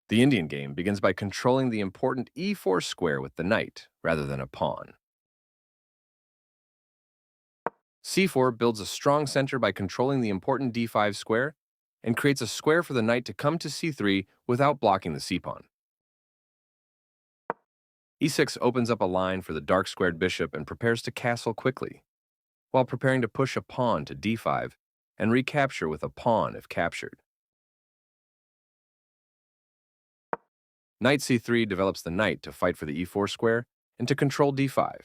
The Indian game begins by controlling the important e4 square with the knight, rather than a pawn. c4 builds a strong center by controlling the important d5 square and creates a square for the knight to come to c3 without blocking the c-pawn. e6 opens up a line for the dark-squared bishop and prepares to castle quickly, while preparing to push a pawn to d5 and recapture with a pawn if captured. Knight c3 develops the knight to fight for the e4 square and to control d5.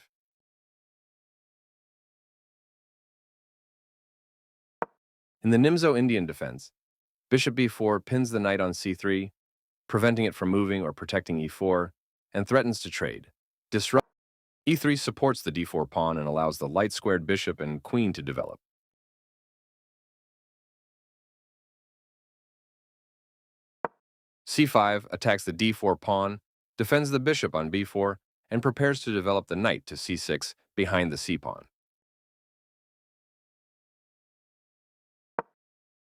In the Nimzo-Indian defense, bishop b4 pins the knight on c3, preventing it from moving or protecting e4, and threatens to trade. e3 supports the d4 pawn and allows the light-squared bishop and queen to develop. c5 attacks the d4 pawn, defends the bishop on b4, and prepares to develop the knight to c6 behind the c-pawn.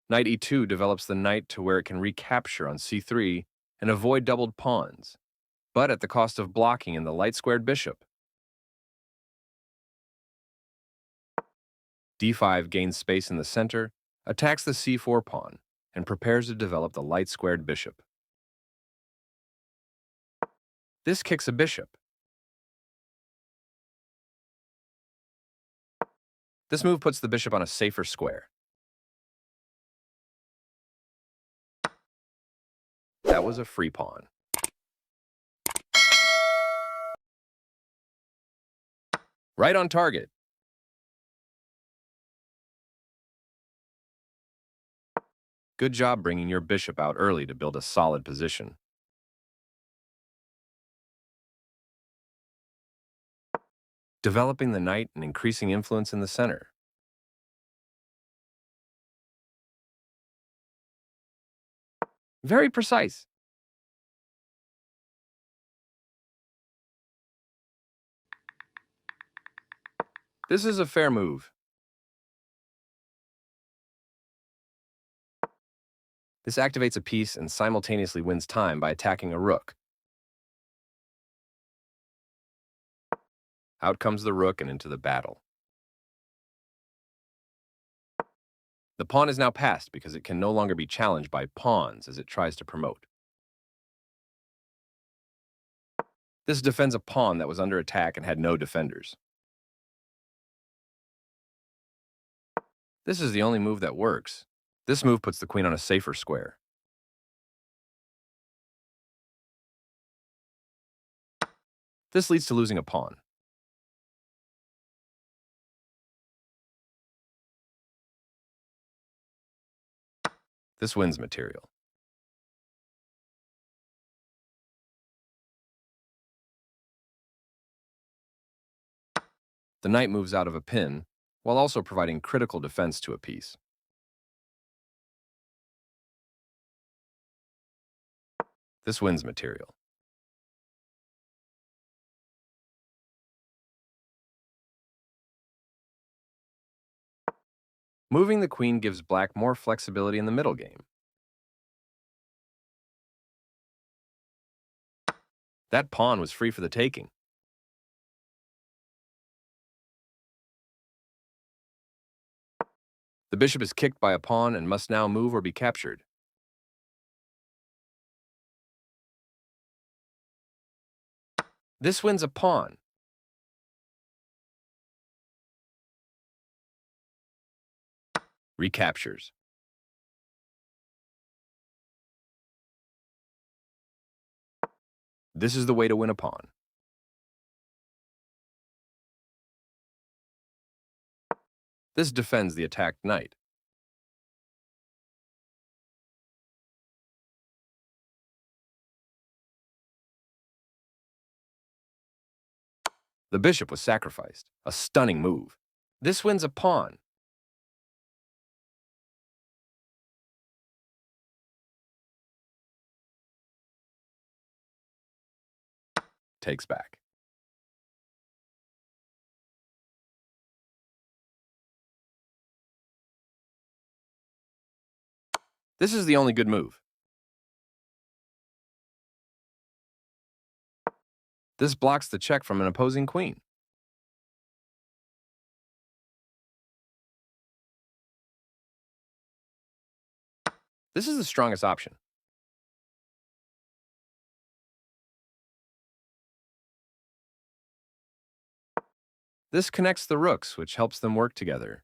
Knight e2 develops the knight to where it can recapture on c3 and avoid doubled pawns, but at the cost of blocking in the light-squared bishop. d5 gains space in the center, attacks the c4 pawn, and prepares to develop the light-squared bishop. This kicks a bishop. This move puts the bishop on a safer square. That was a free pawn. Right on target. Good job bringing your bishop out early to build a solid position. Developing the knight and increasing influence in the center. Very precise. This is a fair move. This activates a piece and simultaneously wins time by attacking a rook. Out comes the rook and into the battle. The pawn is now passed because it can no longer be challenged by pawns as it tries to promote. This defends a pawn that was under attack and had no defenders. This is the only move that works. This move puts the queen on a safer square. This leads to losing a pawn. This wins material. The knight moves out of a pin, while also providing critical defense to a piece. This wins material. Moving the queen gives black more flexibility in the middle game. That pawn was free for the taking. The bishop is kicked by a pawn and must now move or be captured. This wins a pawn. Recaptures. This is the way to win a pawn. This defends the attacked knight. The bishop was sacrificed. A stunning move. This wins a pawn. Takes back. This is the only good move. This blocks the check from an opposing queen. This is the strongest option. This connects the rooks, which helps them work together.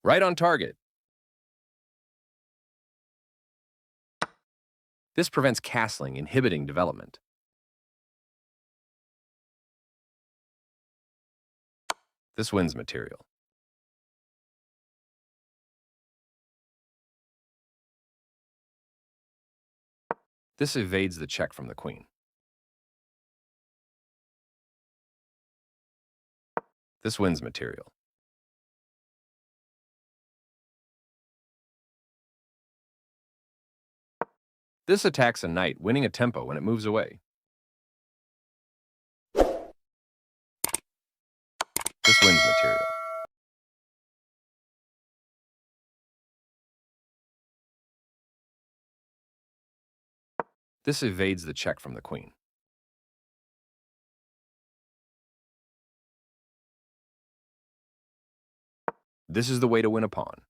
Right on target. This prevents castling, inhibiting development. This wins material. This evades the check from the queen. This wins material. This attacks a knight, winning a tempo when it moves away. This wins material. This evades the check from the queen. This is the way to win a pawn.